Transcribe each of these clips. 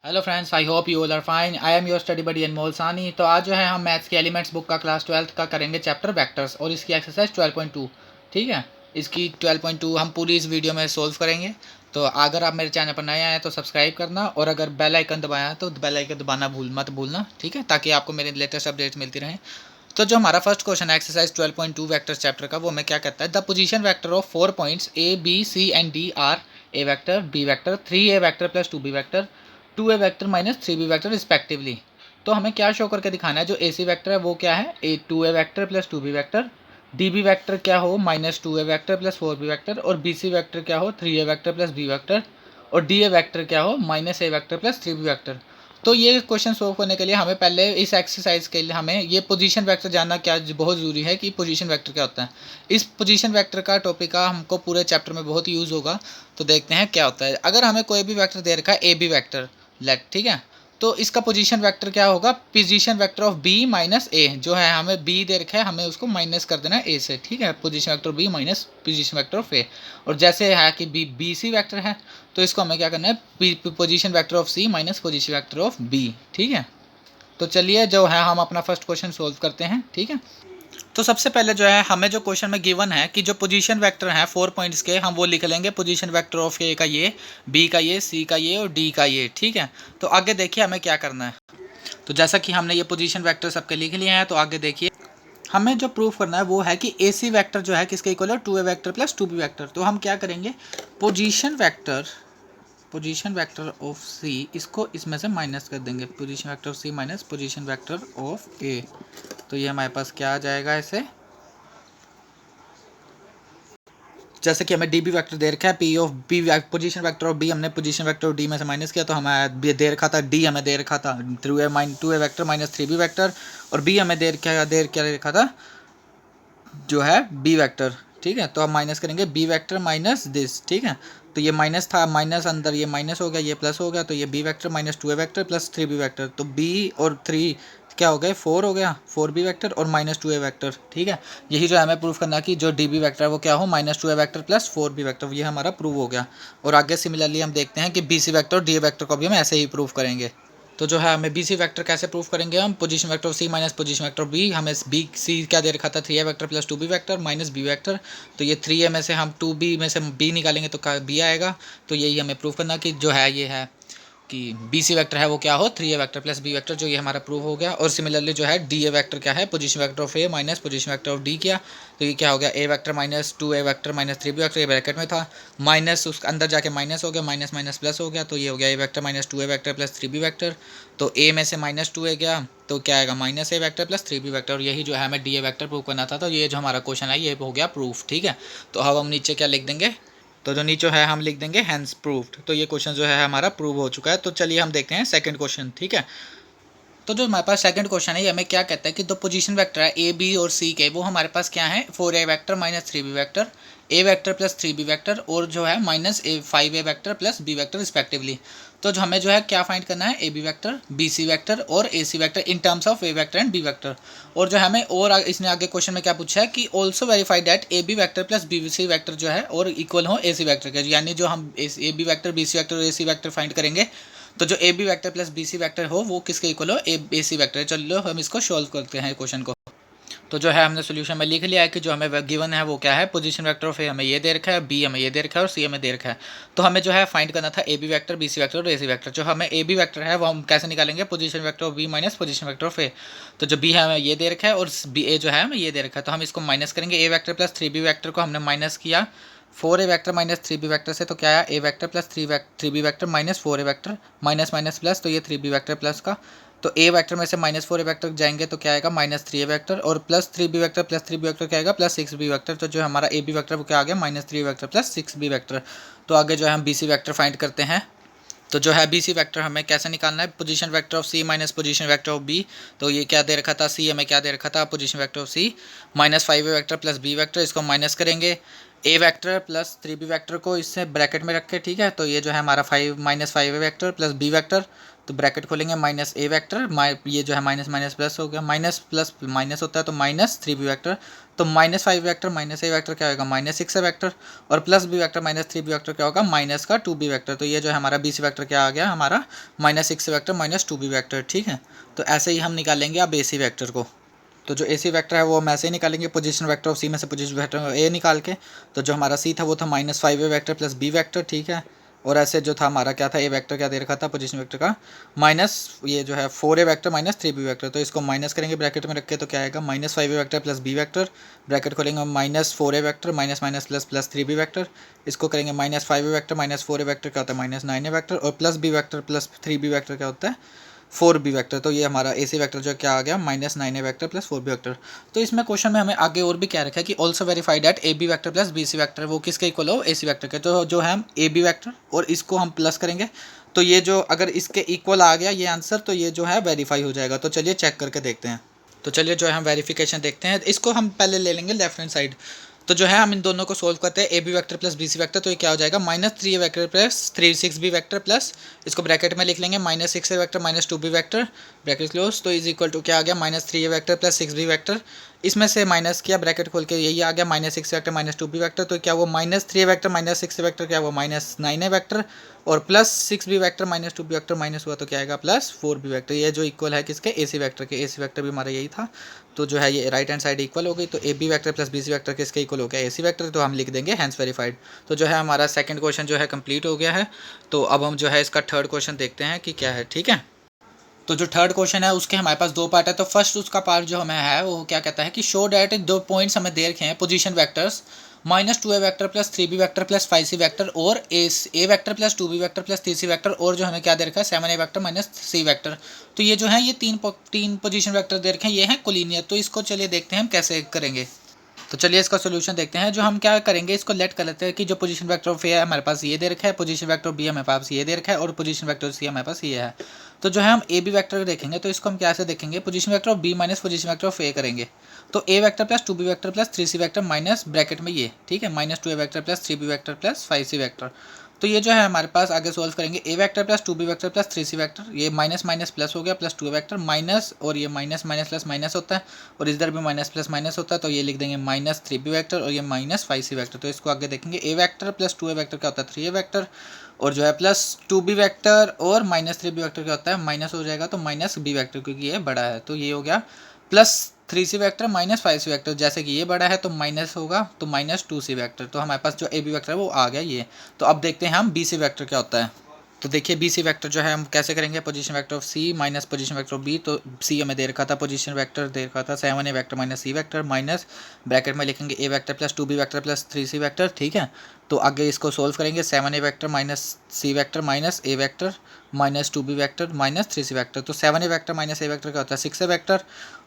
Hello friends, I hope you all are fine. I am your study buddy Anmol Saini. तो आज जो है हम मैथ्स के एलिमेंट्स बुक का क्लास 12th का करेंगे चैप्टर वेक्टर्स और इसकी एक्सरसाइज 12.2। ठीक है, इसकी 12.2 हम पूरी इस वीडियो में सोल्व करेंगे। तो अगर आप मेरे चैनल पर नए आए हैं तो सब्सक्राइब करना, और अगर बेल आइकन दबाया है तो बेल आइकन दबाना मत भूलना, ठीक है, ताकि आपको मेरे लेटेस्ट अपडेट्स मिलती रहें। तो जो हमारा फर्स्ट क्वेश्चन है एक्सरसाइज 12.2 वेक्टर्स चैप्टर का, वो हमें क्या कहता है, the position vector of 4 points A B C and D are A vector, B vector, 3a vector plus 2b vector, 2a vector minus 3b vector respectively. तो हमें क्या शो करके दिखाना है, जो ए सी वेक्टर है वो क्या है, 2a vector plus 2b vector, D B vector क्या हो minus 2a vector plus 4b vector, और बी सी वेक्टर क्या हो 3a vector plus b vector, और डी ए वेक्टर क्या हो minus a vector plus 3b vector. तो ये क्वेश्चन सोल्व करने के लिए हमें पहले इस एक्सरसाइज के लिए हमें ये पोजीशन वेक्टर जानना क्या बहुत ज़रूरी है कि पोजीशन वेक्टर क्या होता है। इस पोजीशन वेक्टर का टॉपिक का हमको पूरे चैप्टर में बहुत यूज़ होगा। तो देखते हैं क्या होता है। अगर हमें कोई भी वेक्टर दे रखा है ए बी वेक्टर लेट, ठीक है, तो इसका पोजीशन वेक्टर क्या होगा, position vector of B minus A. जो है हमें बी दे रखा है, हमें उसको माइनस कर देना है ए से, ठीक है, position vector B minus position vector of A. और जैसे है कि बी सी वेक्टर है, तो इसको हमें क्या करना है, position vector of C minus position vector of B, ठीक है। तो चलिए जो है हम अपना फर्स्ट क्वेश्चन सोल्व करते हैं, ठीक है। तो सबसे पहले जो है हमें जो क्वेश्चन में गिवन है कि जो पोजीशन वेक्टर हैं 4 पॉइंट्स के, हम वो लिख लेंगे पोजीशन वेक्टर ऑफ ए का ये, बी का ये, सी का ये और डी का ये, ठीक है। तो आगे देखिए हमें क्या करना है। तो जैसा कि हमने ये पोजीशन वेक्टर सबके लिख लिए हैं, तो आगे देखिए हमें जो प्रूफ करना है वो है कि ए सी वैक्टर जो है किसके इक्वल है, 2a vector plus 2b vector. तो हम क्या करेंगे, पोजीशन वेक्टर ऑफ सी, इसको इसमें से माइनस कर देंगे, position vector of C minus position vector of A. तो ये हमारे पास क्या आ जाएगा, ऐसे जैसे कि हमें डी बी वैक्टर दे रखा है, P of B position vector of B हमने पोजीशन वेक्टर ऑफ डी में से माइनस किया, तो हमें दे रखा था डी, हमें दे रखा था 2a vector minus 3b vector, और बी हमें दे रखा था जो है बी वेक्टर, ठीक है। तो हम माइनस करेंगे बी वेक्टर माइनस दिस, ठीक है। तो ये माइनस था, माइनस अंदर ये माइनस हो गया, ये प्लस हो गया, तो ये B vector minus 2a vector plus 3b vector. तो बी और 3 क्या हो गए, 4 हो गया, 4b वेक्टर और माइनस 2a वेक्टर, ठीक है। यही जो हमें प्रूफ करना कि जो डी बी वेक्टर है वो क्या हो, minus 2a vector plus 4b vector, ये हमारा प्रूव हो गया। और आगे सिमिलरली हम देखते हैं कि बी सी वेक्टर और डी वेक्टर को भी हम ऐसे ही प्रूव करेंगे। तो जो है हमें बी सी वैक्टर कैसे प्रूफ करेंगे, हम position vector of C minus position vector of B, हमें बी सी क्या दे रखा था, 3a vector plus 2b vector minus B vector. तो ये 3a में से हम 2b में से b निकालेंगे तो बी आएगा। तो यही हमें प्रूफ करना कि जो है ये है कि बी सी वैक्टर है वो क्या हो, 3a vector plus b vector, जो ये हमारा प्रूव हो गया। और सिमिलरली जो है डी ए वैक्टर क्या है, position vector of A minus position vector of D किया, तो ये क्या हो गया, A vector minus 2a vector minus 3b vector, ये ब्रैकेट में था, माइनस उस अंदर जाके माइनस हो गया, माइनस माइनस प्लस हो गया, तो ये हो गया A vector minus 2a vector plus 3b vector. तो ए में से माइनस 2a गया, तो क्या आएगा माइनस ए वेक्टर प्लस 3b वेक्टर, और यही जो है हमें डी ए वेक्टर प्रूव करना था। तो ये जो हमारा क्वेश्चन है ये हो गया प्रूफ, ठीक है। तो अब हम नीचे क्या लिख देंगे, तो जो नीचे है हम लिख देंगे हैंस प्रूव्ड। तो ये क्वेश्चन जो है हमारा प्रूव हो चुका है। तो चलिए हम देखते हैं सेकंड क्वेश्चन, ठीक है। तो जो हमारे पास सेकंड क्वेश्चन है ये हमें क्या कहता है कि दो पोजीशन वेक्टर है ए बी और सी के, वो हमारे पास क्या है, 4a vector minus 3b vector, a vector plus 3b vector, और जो है minus 5a vector plus b vector respectively. तो जो हमें जो है क्या फाइंड करना है, A B vector, B C vector और A C vector in terms of a vector and b vector. और जो हमें और इसने आगे क्वेश्चन में क्या पूछा है कि also verify that A B vector plus B C vector जो है और इक्वल हो ए सी वेक्टर के, यानी जो हम A B vector B C vector और ए सी वेक्टर फाइंड करेंगे, तो जो A B vector plus B C vector हो वो किसके इक्वल हो, ए सी वैक्टर। चलो हम इसको सॉल्व करते हैं क्वेश्चन को। तो जो है हमने सोल्यूशन में लिख लिया है कि जो हमें गिवन है वो क्या है, पोजीशन वेक्टर ऑफ ए हमें ये दे रखा है, बी हमें ये दे रखा है और सी हमें दे रखा है। तो हमें जो है फाइंड करना था A B vector, B C vector और ए सी वैक्टर। जो हमें ए बी वैक्टर है वो हम कैसे निकालेंगे, position vector of B minus position vector of A. तो जो बी है हमें ये दे रखा है और बी ए जो है हमें ये दे रखा है, तो हम इसको माइनस करेंगे। A vector plus 3b vector को हमने माइनस किया 4a vector minus 3b vector से, तो क्या आया, a vector plus 3b vector minus 4a vector, minus minus plus, तो ये 3b वैक्टर प्लस का, तो ए वैक्टर में से माइनस 4a वैक्टर जाएंगे तो क्या आएगा माइनस 3a वैक्टर, और plus 3b vector plus 3b vector क्या आएगा प्लस 6b वैक्टर। तो जो हमारा ए बी वैक्टर वो क्या आ गया, minus 3 vector plus 6b vector. तो आगे जो है हम बी सी वैक्टर फाइंड करते हैं। तो जो है बी सी वैक्टर हमें कैसे निकालना है, position vector of C minus position vector of B. तो ये क्या दे रखा था, सी हमें क्या दे रखा था, position vector of C minus 5a vector plus B vector, इसको माइनस करेंगे। ए वेक्टर प्लस 3b वेक्टर को इससे ब्रैकेट में रखे, ठीक है। तो ये जो है हमारा 5 minus 5a vector plus b vector, तो ब्रैकेट खोलेंगे माइनस ए वेक्टर, ये जो है माइनस माइनस प्लस हो गया, माइनस प्लस माइनस होता है तो माइनस 3b वेक्टर, तो माइनस 5 वेक्टर माइनस ए वेक्टर क्या होगा माइनस 6 वेक्टर, और plus B vector minus 3b vector क्या होगा माइनस का 2b वेक्टर। तो ये जो है हमारा bc वेक्टर क्या आ गया हमारा minus 6 vector minus 2b vector, ठीक है। तो ऐसे ही हम निकालेंगे अब ac वेक्टर को। तो जो ए सी वैक्टर है वो हम ऐसे ही निकालेंगे, पोजीशन वेक्टर ऑफ सी में से पोजीशन वेक्टर ए निकाल के। तो जो हमारा सी था वो था minus 5a vector plus B vector, ठीक है। और ऐसे जो था हमारा क्या था ए वेक्टर क्या दे रखा था पोजीशन वेक्टर का माइनस ये जो है 4a vector minus 3b vector. तो इसको माइनस करेंगे ब्रैकेट में रख के, तो क्या आएगा minus 5a vector plus B vector, bracket खोलेंगे minus 4a vector minus minus plus plus 3b vector, इसको करेंगे minus 5a vector minus 4a vector क्या होता है माइनस 9a वेक्टर, और plus B vector plus 3b vector क्या होता है 4b वेक्टर। तो ये हमारा ए सी वैक्टर जो क्या आ गया minus 9a vector plus 4b vector. तो इसमें क्वेश्चन में हमें आगे और भी क्या रखा है कि also verified that A B vector plus B C vector वो किसके इक्वल हो ए सी वैक्टर के। तो जो है हम ए बी वैक्टर और इसको हम प्लस करेंगे, तो ये जो अगर इसके इक्वल आ गया ये आंसर तो ये जो है वेरीफाई हो जाएगा। तो चलिए चेक करके देखते हैं। तो चलिए जो है हम वेरिफिकेशन देखते हैं, इसको हम पहले ले लेंगे लेफ्ट हैंड साइड। तो जो है हम इन दोनों को सोल्व करते हैं, A B vector plus B C vector, तो ये क्या हो जाएगा minus 3a vector plus 3 6b vector plus इसको ब्रैकेट में लिख लेंगे minus 6a vector minus 2b vector bracket close, तो इज इक्वल टू क्या आ गया minus 3a vector plus 6b vector, इसमें से माइनस किया ब्रैकेट खोल के यही आ गया minus 6 vector minus 2b vector, तो क्या वो minus 3a vector minus 6 vector क्या वो माइनस 9a वैक्टर, और plus 6b vector minus 2b vector minus हुआ तो क्या आएगा प्लस 4b वैक्टर। ये जो इक्वल है किसके ए सी वैक्टर के, ए सी वैक्टर भी हमारा यही था। तो जो है ये राइट हैंड साइड इक्वल हो गई, तो A B vector plus B C vector किसके इक्वल हो गया ए सी वैक्टर, तो हम लिख देंगे हैंस वेरीफाइड। तो जो है हमारा सेकंड क्वेश्चन जो है कंप्लीट हो गया है। तो अब हम जो है इसका थर्ड क्वेश्चन देखते हैं कि क्या है, ठीक है। तो जो थर्ड क्वेश्चन है उसके हमारे पास दो पार्ट है। तो फर्स्ट उसका पार्ट जो हमें है वो क्या कहता है कि शो डैट दो पॉइंट्स हमें दे रखे हैं position vectors minus 2a vector plus 3b vector plus 5c vector और a vector plus 2b vector plus 3c vector, और जो हमें क्या दे रखा है 7a vector minus c vector. तो ये जो है ये तीन पोजीशन वैक्टर दे रखे हैं, ये हैं कोलिनियर। तो इसको चलिए देखते हैं हम कैसे करेंगे। तो चलिए इसका सोल्यूशन देखते हैं। जो हम क्या करेंगे इसको लेट कर लेते हैं कि जो पोजीशन वेक्टर ऑफ ए है हमारे पास ये दे रखा है, पोजीशन वेक्टर ऑफ बी हमारे पास ये दे रखा है, और पोजीशन वेक्टर सी हमारे पास ये है। तो जो है हम ए बी वैक्टर देखेंगे, तो इसको हम क्या से देखेंगे position vector of B minus position vector of A करेंगे। तो a vector plus 2b vector plus 3c vector minus bracket में ये, ठीक है, minus 2a vector plus 3b vector plus 5c vector. तो ये जो है हमारे पास आगे सोल्व करेंगे ए vector plus 2b vector plus 3c vector, ये माइनस माइनस प्लस हो गया प्लस 2a वेक्टर माइनस, और ये माइनस माइनस प्लस माइनस होता है, और इधर भी माइनस प्लस माइनस होता है, तो ये लिख देंगे माइनस 3b वेक्टर और ये माइनस 5c वेक्टर। तो इसको आगे देखेंगे ए वेक्टर प्लस 2a वेक्टर क्या होता है 3a वेक्टर, और जो है प्लस 2b वेक्टर और माइनस 3b वेक्टर क्या होता है माइनस हो जाएगा तो माइनस b वेक्टर, क्योंकि ये बड़ा है। तो ये हो गया plus 3c vector minus 5c vector, जैसे कि ये बड़ा है तो माइनस होगा तो माइनस 2c वेक्टर। तो हमारे पास जो ए बी वेक्टर है वो आ गया ये। तो अब देखते हैं हम बी सी वेक्टर क्या होता है। तो देखिए बी सी वेक्टर जो है हम कैसे करेंगे, position vector of C minus position vector of B. तो सी हमें दे रखा था पोजीशन वेक्टर दे रखा था 7a vector minus c vector minus bracket में लिखेंगे a vector plus 2b vector plus 3c vector, ठीक है। तो आगे इसको सोल्व करेंगे 7a vector minus c vector minus ए vector minus 2b vector minus 3c vector. तो 7a वेक्टर माइनस ए vector क्या होता है 6a वेक्टर,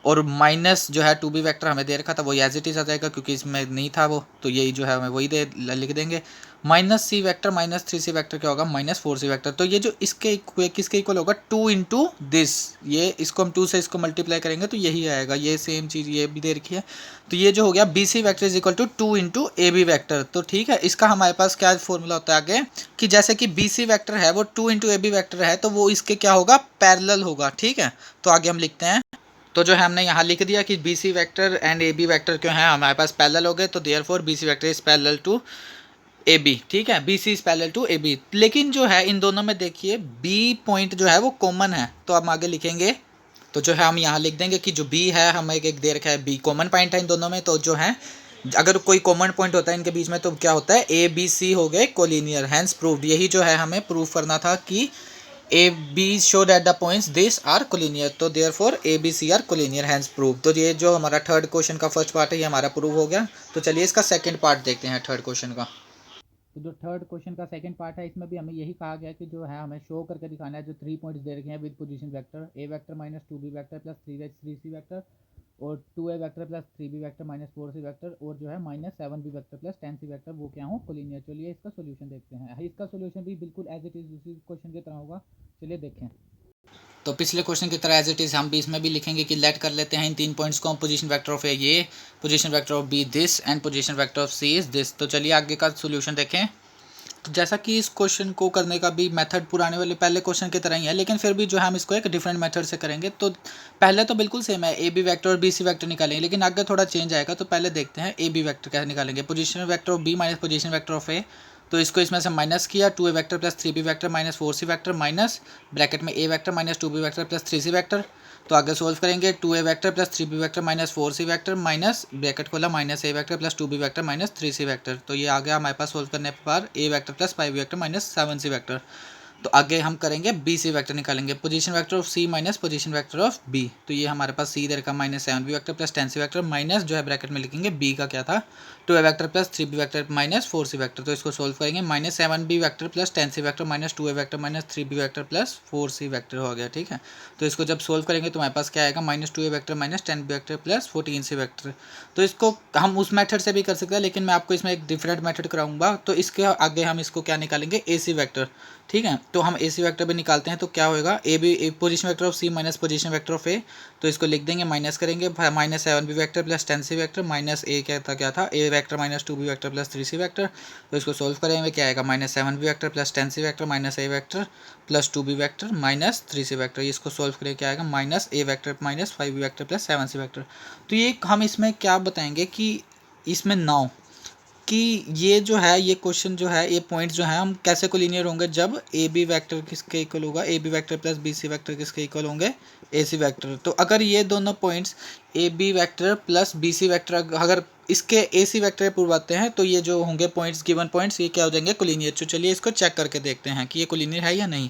और माइनस जो है 2b वेक्टर हमें दे रखा था वो एज इट इज आ जाएगा क्योंकि इसमें नहीं था वो, तो यही जो है हमें वही दे लिख देंगे minus c vector minus 3c vector क्या होगा माइनस 4c वेक्टर। तो ये जो इसके किसके इक्वल होगा 2 इंटू दिस, ये इसको हम 2 से इसको मल्टीप्लाई करेंगे तो यही आएगा, ये सेम चीज़ ये भी दे रखी है। तो ये जो हो गया B C vector is equal to 2 into A B vector. तो ठीक है, इसका हमारे पास क्या फॉर्मूला होता है आगे कि जैसे कि बी सी वैक्टर है वो 2 इंटू ए बी वैक्टर है तो वो इसके क्या होगा पैरेलल होगा, ठीक है। तो आगे हम लिखते हैं, तो जो है हमने यहाँ लिख दिया कि B C vector and A B vector क्यों है हमारे पास पैरेलल हो गए, तो therefore B C vector is parallel to A B, ठीक है, B C is parallel to A B. लेकिन जो है इन दोनों में देखिए बी पॉइंट जो है वो कॉमन है, तो हम आगे लिखेंगे, तो जो है हम यहाँ लिख देंगे कि जो बी है हमें एक दे रखा है बी कॉमन पॉइंट है इन दोनों में। तो जो है अगर कोई कॉमन पॉइंट होता है इनके बीच में तो क्या होता है ए बी सी हो गए कोलिनियर, हैंस प्रूव्ड। यही जो है हमें प्रूव करना था कि A B show that the points this are collinear, तो therefore A B C are collinear, hence prove. तो ये जो हमारा थर्ड क्वेश्चन का फर्स्ट पार्ट है ये हमारा प्रूव हो गया। तो चलिए इसका सेकंड पार्ट देखते हैं थर्ड क्वेश्चन का। तो जो थर्ड क्वेश्चन का सेकंड पार्ट है इसमें भी हमें यही कहा गया कि जो है हमें शो करके दिखाना है जो 3 पॉइंट्स दे रखे हैं with position vector a vector minus 2b vector plus 3c vector और 2a vector plus 3b vector minus 4c vector और जो है minus 7b vector plus 10c vector वो क्या हो कोलिनियर। चलिए इसका सोल्यूशन देखते हैं। इसका सोल्यूशन भी बिल्कुल एज इट इज उसी क्वेश्चन की तरह होगा, चलिए देखें। तो पिछले क्वेश्चन की तरह एज इट इज़ हम भी इसमें भी लिखेंगे कि लेट कर लेते हैं इन 3 पॉइंट्स को हम। पोजीशन वेक्टर ऑफ ए ये, position vector of B this and position vector of C is this. तो चलिए आगे का सोल्यूशन देखें। तो जैसा कि इस क्वेश्चन को करने का भी मेथड पुराने वाले पहले क्वेश्चन की तरह ही है, लेकिन फिर भी जो है हम इसको एक डिफरेंट मेथड से करेंगे। तो पहले तो बिल्कुल सेम है, ए बी वैक्टर और बी सी वैक्टर निकालेंगे, लेकिन आगे थोड़ा चेंज आएगा। तो पहले देखते हैं ए बी वैक्टर कैसे निकालेंगे। Position vector of B minus position vector of A, तो इसको इसमें से माइनस किया, 2a vector plus 3b vector minus 4c vector minus bracket में a vector minus 2b vector plus 3c vector. तो आगे सोल्व करेंगे, 2a vector plus 3b vector minus 4c vector minus bracket खोला minus a vector plus 2b vector minus 3c vector. तो ये आ गया हमारे पास solve करने पर a vector plus 5b vector minus 7c vector. तो आगे हम करेंगे बी सी वैक्टर निकालेंगे, position vector of C minus position vector of B. तो ये हमारे पास सी इधर का minus 7b vector plus 10c vector minus जो है ब्रैकेट में लिखेंगे बी का क्या था 2a vector plus 3b vector minus 4c vector. तो इसको सोल्व करेंगे, minus 7b vector plus 10c vector minus 2a vector minus 3b vector plus 4c vector हो गया। ठीक है, तो इसको जब सोल्व करेंगे तो हमारे पास क्या आएगा minus 2a vector minus 10b vector plus 14c vector. तो इसको हम उस मेथड से भी कर सकते हैं, लेकिन मैं आपको इसमें एक डिफरेंट मेथड कराऊंगा। तो इसके आगे हम इसको क्या निकालेंगे ए सी वैक्टर। ठीक है, तो हम ए सी वैक्टर भी निकालते हैं। तो क्या होगा A B position vector of C minus position vector of A. तो इसको लिख देंगे, माइनस करेंगे minus 7b vector plus 10c vector minus a क्या था a vector minus 2b vector plus 3c vector. तो इसको सोल्व करेंगे, क्या आएगा minus 7b vector plus 10c vector minus ए vector plus 2b vector minus 3c vector. इसको solve करेंगे, क्या आएगा माइनस ए vector minus 5b vector plus 7c vector. तो ये हम इसमें क्या बताएंगे कि इसमें नाउ कि ये जो है ये क्वेश्चन जो है ये पॉइंट्स जो है हम कैसे कोलिनियर होंगे जब ए बी वैक्टर किसके इक्वल होगा A B vector plus B C vector किसके इक्वल होंगे ए सी वैक्टर। तो अगर ये दोनों points A B vector plus B C vector अगर इसके ए सी वैक्टर पूर्व आते हैं तो ये जो होंगे पॉइंट्स गिवन पॉइंट्स ये क्या हो जाएंगे कोलिनियर। तो चलिए इसको चेक करके देखते हैं कि ये कोलिनियर है या नहीं।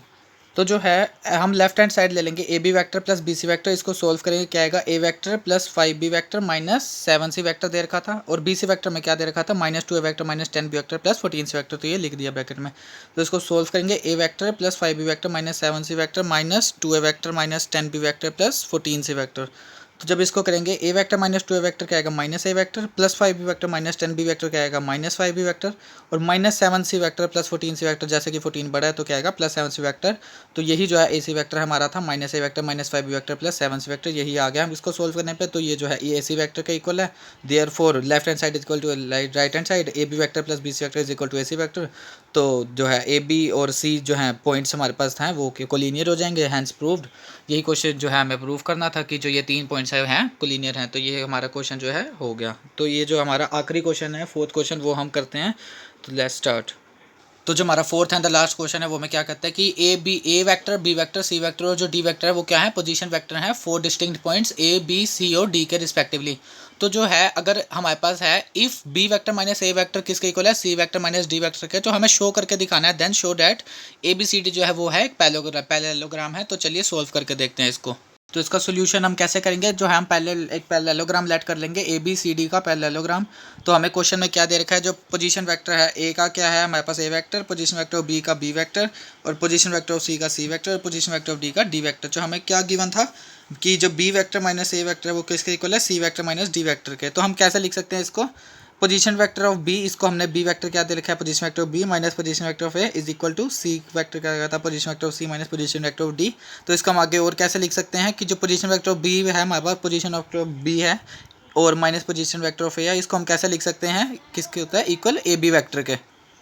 तो जो है हम लेफ्ट हैंड साइड ले लेंगे A B vector plus B C vector, इसको सोल्व करेंगे, क्या आएगा a vector plus 5b vector minus 7c vector दे रखा था, और बी सी वैक्टर में क्या दे रखा था minus 2a vector minus 10b vector plus 14c vector. तो ये लिख दिया ब्रैकेट में। तो इसको सोल्व करेंगे, a vector plus 5b vector minus 7c vector minus 2a vector minus 10b vector plus 14c vector. तो जब इसको करेंगे a vector minus 2a vector क्या आएगा माइनस ए vector plus 5b vector minus 10b vector क्या आएगा minus 5b vector, और minus 7c vector plus 14c vector, जैसे कि 14 बड़ा है तो क्या आएगा प्लस 7c वैक्टर। तो यही जो है ए सी वैक्टर हमारा था माइनस ए vector minus 5b vector plus 7c vector, यही आ गया हम इसको सोल्व करने पे। तो ये जो है ये ए सी वैक्टर का इक्वल है, therefore left hand side equal to right hand side, A B vector plus B C vector is equal to A C vector. तो जो है ए बी और सी जो है पॉइंट्स हमारे पास हैं वो कोलिनियर हो जाएंगे, हैंस प्रूव्ड। यही क्वेश्चन जो है हमें प्रूव करना था कि जो ये 3 पॉइंट्स हैं कोलिनियर हैं। तो ये हमारा क्वेश्चन जो है हो गया। तो ये जो हमारा आखिरी क्वेश्चन है फोर्थ क्वेश्चन वो हम करते हैं। तो लेट्स स्टार्ट। तो जो हमारा fourth and the last question है वो में क्या कहता है कि a vector b vector c vector और जो डी वैक्टर है वो क्या है पोजीशन वैक्टर है 4 distinct points A B C और डी के रिस्पेक्टिवली। तो जो है अगर हमारे पास है if B vector minus A vector किसके इक्वल है C vector minus D vector के, तो हमें शो करके दिखाना है, then show that A B C D जो है वो है एक पैरेललोग्राम है। तो चलिए सोल्व करके देखते हैं इसको। तो इसका सोल्यूशन हम कैसे करेंगे, जो है हम पहले एक पैरेललोग्राम लेट कर लेंगे ए बी सी डी का पैरेललोग्राम। तो हमें क्वेश्चन में क्या दे रखा है, जो पोजीशन वेक्टर है ए का क्या है हमारे पास a vector, position vector of B का बी वेक्टर, और पोजीशन वेक्टर ऑफ सी का सी वेक्टर, और पोजीशन वेक्टर ऑफ डी का डी वेक्टर। जो हमें क्या गिवन था कि जो बी वेक्टर माइनस ए वेक्टर है वो किसके इक्वल है c vector minus d vector के। तो हम कैसे लिख सकते हैं इसको, पोजीशन वेक्टर ऑफ बी, इसको हमने बी वेक्टर क्या दे रखा है position vector of B minus position vector of A is equal to C vector क्या था position vector of C minus position vector of D. तो इसका हम आगे और कैसे लिख सकते हैं कि जो पोजीशन वेक्टर ऑफ बी है हमारे पास पोजीशन वेक्टर ऑफ बी है और माइनस पोजीशन वेक्टर ऑफ ए है, इसको हम कैसे लिख सकते हैं किसके होता है इक्वल ए बी वेक्टर के।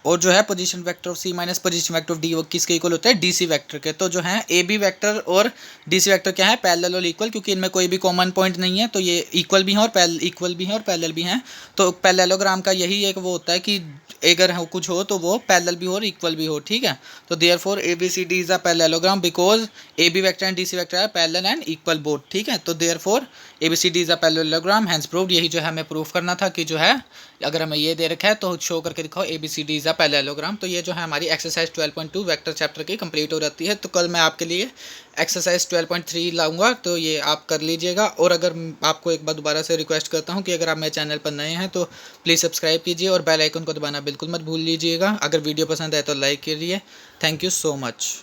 और जो है position vector of C minus position vector of D वो किसके इक्वल होता है डी सी वेक्टर के। तो जो है ए बी वेक्टर और डी सी वेक्टर क्या है पैरेलल और इक्वल, क्योंकि इनमें कोई भी कॉमन पॉइंट नहीं है तो ये इक्वल भी हैं और इक्वल भी हैं और पैरेलल भी हैं। तो पैरेललोग्राम का यही एक वो होता है कि अगर हो कुछ हो तो वो पैरेलल भी हो और इक्वल भी हो। ठीक है, तो therefore A B C D is a parallelogram because A B vector and D C vector are parallel and equal both. ठीक है, तो therefore A B C D is a parallelogram hence proved. यही जो है हमें prove करना था कि जो है अगर हमें ये दे रखा है तो शो करके दिखाओ A B C D is a parallelogram. तो ये जो है हमारी एक्सरसाइज 12.2 वेक्टर चैप्टर की कंप्लीट हो जाती है। तो कल मैं आपके लिए एक्सरसाइज 12.3 लाऊंगा, तो ये आप कर लीजिएगा। और अगर आपको एक बार दोबारा से रिक्वेस्ट करता हूँ कि अगर आप मेरे चैनल पर नए हैं तो प्लीज़ सब्सक्राइब कीजिए और बेल आइकन को दबाना बिल्कुल मत भूल लीजिएगा। अगर वीडियो पसंद आए तो लाइक कीजिए। Thank you so much.